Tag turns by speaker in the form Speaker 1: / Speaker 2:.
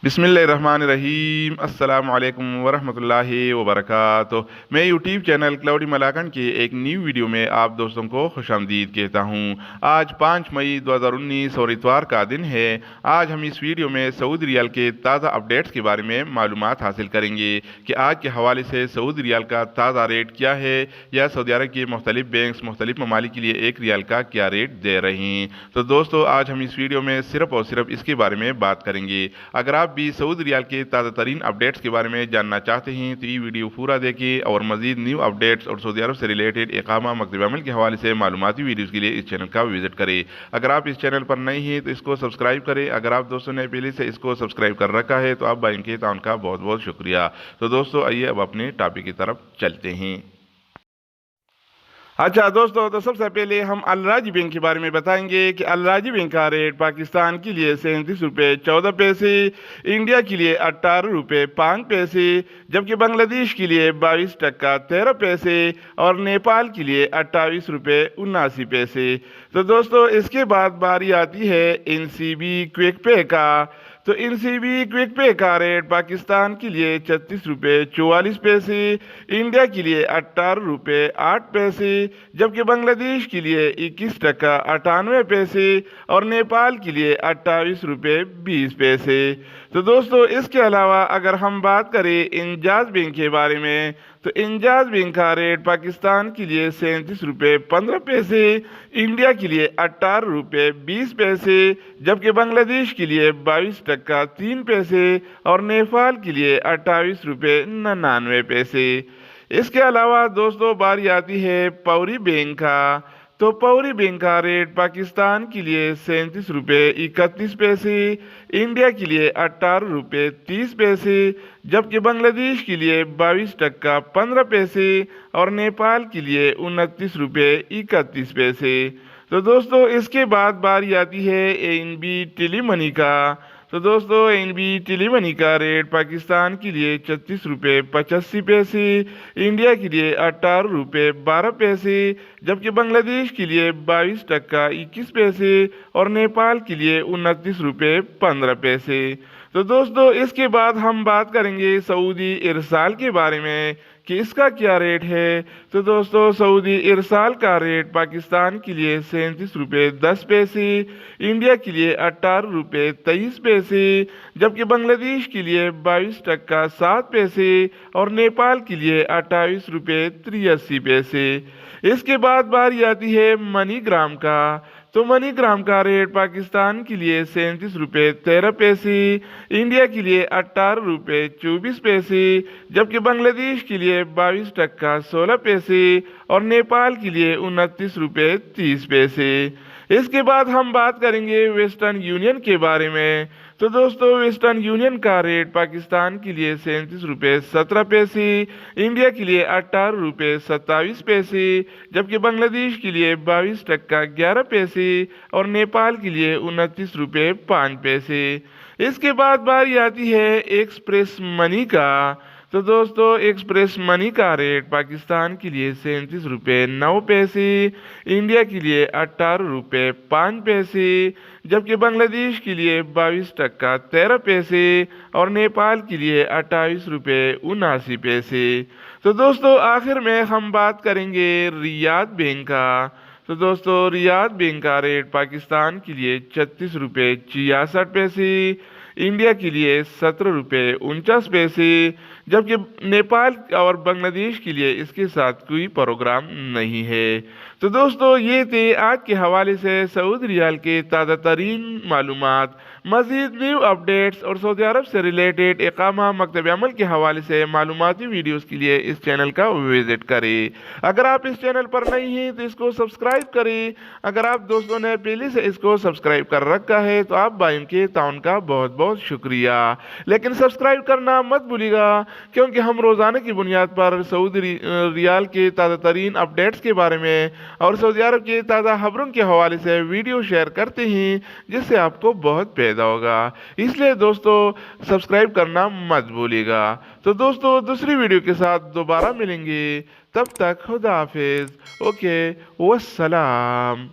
Speaker 1: बिस्मिल्लाहिर्रहमानिर्रहीम अस्सलाम वालेकुम वरहमतुल्लाहि वबरकातुह। मैं यूट्यूब चैनल क्लाउडी मलाकन के एक न्यू वीडियो में आप दोस्तों को खुशामदीद कहता हूँ। आज 5 मई 2019 और इतवार का दिन है। आज हम इस वीडियो में सऊदी रियाल के ताज़ा अपडेट्स के बारे में मालूमात हासिल करेंगे कि आज के हवाले से सऊदी रियाल का ताज़ा रेट क्या है या सऊदी अरब के मुख्तलिफ बैंक्स मुख्तलिफ ममालिक के लिए एक रियाल का क्या रेट दे रहे हैं। तो दोस्तों आज हम इस वीडियो में सिर्फ और सिर्फ इसके बारे में बात करेंगे। अगर आप भी सऊदी रियाल के ताज़ा तरीन अपडेट्स के बारे में जानना चाहते हैं तो ये वीडियो पूरा देखें और मज़ीद न्यू अपडेट्स और सऊदी अरब से रिलेटेड इकामा मकतब अमल के हवाले से मालूमाती वीडियोज़ के लिए इस चैनल का विजिट करें। अगर आप इस चैनल पर नए हैं तो इसको सब्सक्राइब करें। अगर आप दोस्तों ने पहले से इसको सब्सक्राइब कर रखा है तो आप भाई के ताउन का बहुत बहुत शुक्रिया। तो दोस्तों आइए अब अपने टॉपिक की तरफ चलते हैं। अच्छा दोस्तों, तो सबसे पहले हम अल राजी बैंक के बारे में बताएंगे कि अल राजी बैंक का रेट पाकिस्तान के लिए 37 रुपये 14 पैसे, इंडिया के लिए 18 रुपये 5 पैसे, जबकि बांग्लादेश के लिए 22 टका 13 पैसे और नेपाल के लिए 28 रुपये 79 पैसे। तो दोस्तों इसके बाद बारी आती है NCB क्विक पे का। तो NCB क्विक पे का रेट पाकिस्तान के लिए 36 रुपये 44 पैसे, इंडिया के लिए 18 रुपये 8 पैसे, जबकि बांग्लादेश के लिए 21 टका 98 पैसे और नेपाल के लिए 28 रुपये 20 पैसे। तो दोस्तों इसके अलावा अगर हम बात करें इंजाज बैंक के बारे में तो इंजाज बैंक का रेट पाकिस्तान के लिए 37 रुपये 15 पैसे, इंडिया के लिए 18 रुपये 20 पैसे, जबकि बांग्लादेश के लिए 22 टका 3 पैसे और नेपाल के लिए 28 रुपये 99 पैसे। इसके अलावा दोस्तों बारी आती है पौरी बैंक का। तो पौरी बैंक का रेट पाकिस्तान के लिए 37 रुपये 31 पैसे, इंडिया के लिए 18 रुपये 30 पैसे, जबकि बांग्लादेश के लिए 22 टका 15 पैसे और नेपाल के लिए 29 रुपये 31 पैसे। तो दोस्तों इसके बाद बारी आती है ANB टेली मनी का। तो दोस्तों ANB टेली मनी का रेट पाकिस्तान के लिए 36 रुपये 85 पैसे, इंडिया के लिए 18 रुपये 12 पैसे, जबकि बांग्लादेश के लिए 22 टका 21 पैसे और नेपाल के लिए 29 रुपये 15 पैसे। तो दोस्तों इसके बाद हम बात करेंगे सऊदी इरसाल के बारे में कि इसका क्या रेट है। तो दोस्तों सऊदी इरसाल का रेट पाकिस्तान के लिए 37 रुपये 10 पैसे, इंडिया के लिए 18 रुपये 23 पैसे, जबकि बांग्लादेश के लिए 22 टका 7 पैसे और नेपाल के लिए 28 रुपये 83 पैसे। इसके बाद बारी आती है मनीग्राम का। तो मनीग्राम का रेट पाकिस्तान के लिए 37 रुपये 13 पैसे, इंडिया के लिए 18 रुपये 24 पैसे, जबकि बांग्लादेश के लिए 22 टका 16 पैसे और नेपाल के लिए 29 रुपये 30 पैसे। इसके बाद हम बात करेंगे वेस्टर्न यूनियन के बारे में। तो दोस्तों वेस्टर्न यूनियन का रेट पाकिस्तान के लिए 37 रुपये 17 पैसे, इंडिया के लिए 18 रुपये 27 पैसे, जबकि बांग्लादेश के लिए 22 टका 11 पैसे और नेपाल के लिए 29 रुपये 5 पैसे। इसके बाद बारी आती है एक्सप्रेस मनी का। तो दोस्तों एक्सप्रेस मनी का रेट पाकिस्तान के लिए 37 रुपये 9 पैसे, इंडिया के लिए 18 रुपये 5 पैसे, जबकि बांग्लादेश के लिए 22 टका 13 पैसे और नेपाल के लिए 28 रुपये 79 पैसे। तो दोस्तों आखिर में हम बात करेंगे रियाद बैंक का। तो दोस्तों रियाद बैंक का रेट पाकिस्तान के लिए 36 रुपये 66 पैसे, इंडिया के लिए 17 रुपये 49 पैसे, जबकि नेपाल और बांग्लादेश के लिए इसके साथ कोई प्रोग्राम नहीं है। तो दोस्तों ये थे आज के हवाले से सऊदी रियाल के ताज़ा तरीन मालूमात। मज़ीद न्यू अपडेट्स और सऊदी अरब से रिलेटेड इकामा मकतब अमल के हवाले से मालूमाती वीडियोस के लिए इस चैनल का विजिट करें। अगर आप इस चैनल पर नए हैं तो इसको सब्सक्राइब करें। अगर आप दोस्तों ने पहले से इसको सब्सक्राइब कर रखा है तो आप भाई के ताउन का बहुत बहुत शुक्रिया। लेकिन सब्सक्राइब करना मत भूलिएगा क्योंकि हम रोज़ाना की बुनियाद पर सऊदी रियाल के ताज़ा तरीन अपडेट्स के बारे में और सऊदी अरब के ताज़ा खबरों के हवाले से वीडियो शेयर करते हैं जिससे आपको बहुत फायदा होगा। इसलिए दोस्तों सब्सक्राइब करना मत भूलिएगा। तो दोस्तों दूसरी वीडियो के साथ दोबारा मिलेंगे, तब तक खुदा हाफिज़। ओके वस्सलाम।